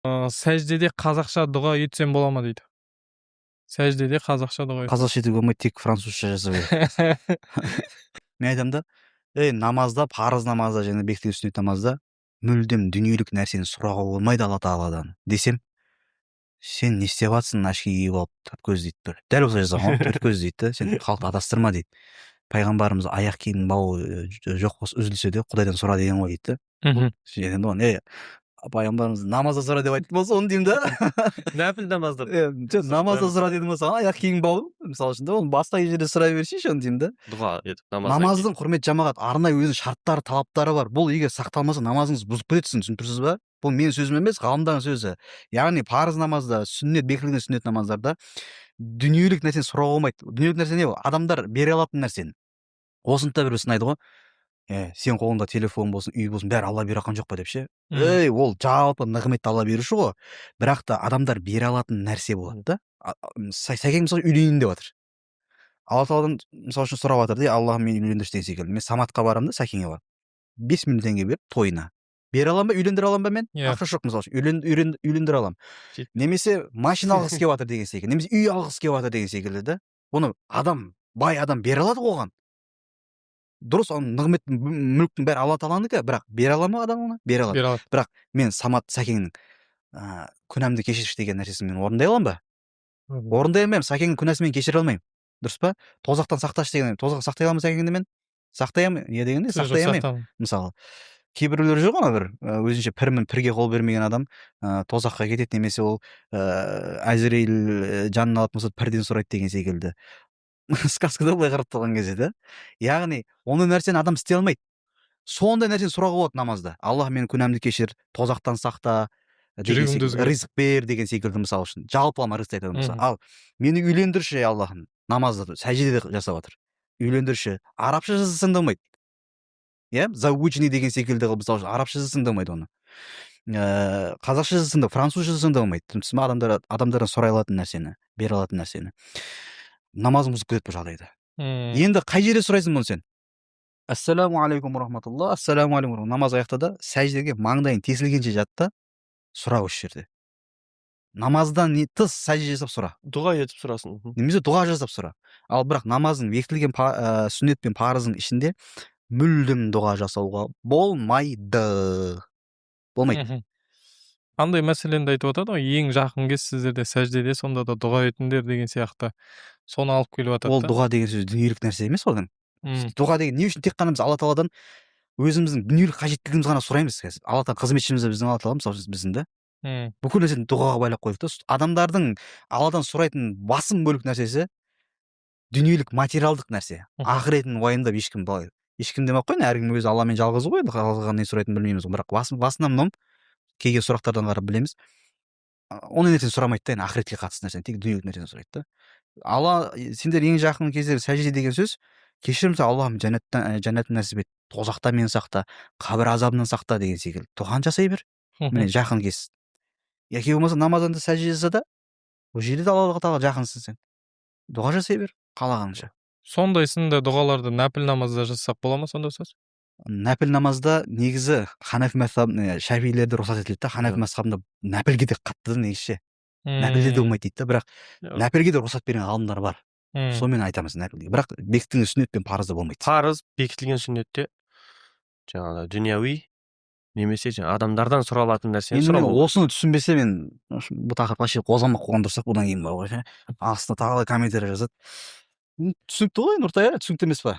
Сәждеде қазақша дұға етсем бола ма дейді. Сәждеде қазақша дұға етсем. Қазақша етуге болмайды, тек французша жасау керек. Мен айтамын да, намазда, парыз намазда және бекітілген сүннет намазда мүлдем дүниелік нәрсені сұрауға болмайды Алла тағаладан десем, сен не істеп жатсың, очки киіп алып төрт көз дейді бір. Дәл осылай жазған ғой, төрт көз дейді, сен халықты адастырма дейді. Пайғамбарымыз аяқ киімнің бауы жоқ болса үзілсе де Құдайдан сұра деген ғой дейді. Енді оған пайғамбарымыз намазда сұра деп айтты болса, оны деймін да. Нәпіл намазда. Намазда сұра деді болса, аяқ киімнің бауы мысалы үшін да, оны басқа жерде сұрай берсейші, оны деймін да. Дұға етіп намазда. Намаздың құрметті жамағат арнайы өзінің шарттары, талаптары бар. Бұл егер сақталмаса намазыңыз бұзып кетесің, түсініп тұрсыз ба? Бұл менің сөзім емес, ғалымдардың сөзі. Яғни парыз намазда, сүннет, бекітілген сүннет намаздарда дүниелік нәрсені сұрауға болмайды. Дүниелік нәрсе не ол? Адамдар бере алатын нәрсені. Осында бір сын айтты ғой. Сен қолыңда телефон болсын, үй болсын, бәрі Алла бере жатқан жоқ па деп ше. Ол жалпы нығметті Алла беруші ғой. Бірақ та адамдар бере алатын нәрсе болады да. Сәкең мысалы үйленейін деп жатыр. Алла тағаладан мысалы үшін сұрап жатыр да, Аллахым мені үйлендірші деген секілді. Мен Саматқа барамын да, сәкеңе барып. 5 миллион теңге беріп тойына. Бере аламын ба, үйлендіре аламын ба мен? Ақша жоқ мысалы үшін, үйлендіре аламын. Немесе машина алғысы келіп жатыр деген секілді. Немесе үй алғысы келіп жатыр деген секілді да. Оны адам, бай адам бере алады оған. Дұрыс, оның нығмет мүліктің бәрі Алла тағаланікі, бірақ бере ала ма адам оны? Бере алады. Бірақ мен Самат сәкеңнің күнәмді кешірші деген нәрсесін мен орындай аламын ба? Орындай алмаймын, сәкеңнің күнәсін мен кешіре алмаймын. Дұрыс па? Тозақтан сақташы деген, тозақ сақтай аламын сәкеңді мен? Сақтай алмаймын. Не дегенде? Сақтай алмаймын. Мысалы, кейбіреулер жоқ ана бір өзінше пірге қол бермеген адам тозаққа кетеді, немесе ол Әзірейіл жанын алатын болса пірден сұрайды деген секілді. Сказкада былай қарап тұрған кезде да. Яғни, оны нәрсені адам істей алмайды. Сондай нәрсені сұрауға болады намазда. Аллах менің күнәмді кешір, тозақтан сақта, ризық бер деген секілді мысалы үшін. Жалпылама ризық айтады мысалы. Ал мені үйлендірші Аллахым, намазда сәждеде жасап жатыр. Үйлендірші. Арабша жазсаң да болмайды. Зауучни деген секілді мысалы арабша жазсаң да болмайды оны. Қазақша жазсаң да, французша жазсаң да болмайды. Түсінсіз ме? Адамдардан сұрай алатын нәрсені, бере алатын нәрсені. Намазың бұзып кетеді бұл жағдайда. Енді қай жерде сұрайсың бұны сен? Ассаламу алейкум рахматулла, ассаламу алейкум. Намаз аяқтада сәждеге маңдайың тесілгенше жатта, сұра осы жерде. Намаздан тыс сәжде жасап сұра. Дұға етіп сұрасын. Немесе дұға жасап сұра. Ал бірақ намаздың бекітілген сүннет пен парыздың ішінде мүлдем дұға жасауға болмайды. Болмайды. Андай мәселені айтып отады ғой, ең жақын кез сіздерде сәждеде, сонда да дұға етіңдер деген сияқты. Соны алып келіп жатады. Ол дұға деген сөз дүниелік нәрсе емес одан. Дұға деген не үшін тек қана біз Алла тағаладан өзіміздің дүниелік қажеттілігімізді ғана сұраймыз. Алла тағала қызметшіміз біздің Алла тағала мысалы біздің да. Бүкіл нәрсені дұғаға байлап қойдық та. Адамдардың Алладан сұрайтын басым бөлік нәрсесі дүниелік материалдық нәрсе. Ақыретін уайымдап ешкім демей ақ қойын, әркім өзі Алламен жалғыз ғой, Алладан не сұрайтынын білмейміз. Бірақ басынан мынау келген сұрақтардан қарап білеміз. Оны нәрсені сұрамайды да, ақыретке қатысты нәрсені, тек дүниелік нәрсені сұрайды да. Алла, сендер ең жақын кездегі сәжде деген сөз, кешірім сұрап, Аллахым жәннаттан нәсіп ет, тозақтан мені сақта, қабір азабынан сақта деген секілді. Дұғаны жасай бер. Міне жақын кез. Яки болмаса намаздан да сәжде жасаса да, ол жерде де Аллаға тағала жақынсың сен. Дұға жасай бер, қалағаныңша. Сондай сынды дұғаларды нәпіл намазда жасасақ бола ма сонда сөз? Нәпіл намазда негізі Ханафи мазхабы, Шафилерде рұқсат етіледі да, Ханафи мазхабында нәпілге де қатты негізше. Нәпілде де болмайды дейді, бірақ нәпілге де рұқсат берген ғалымдар бар. Сонымен айтамыз нәпілге. Бірақ бекітілген сүннет пен парызда болмайды. Парыз бекітілген сүннетте жаңағы дүнияуи немесе адамдардан сұралатын нәрсені сұрау. Енді осыны түсінбесе мен бұл тақырыпқа ше қозғамақ қойған дұрысақ, бұдан кейін бар ғой. Астына тағы комментарий жазады. Түсінікті ғой, Нұртай, түсінікті емес па?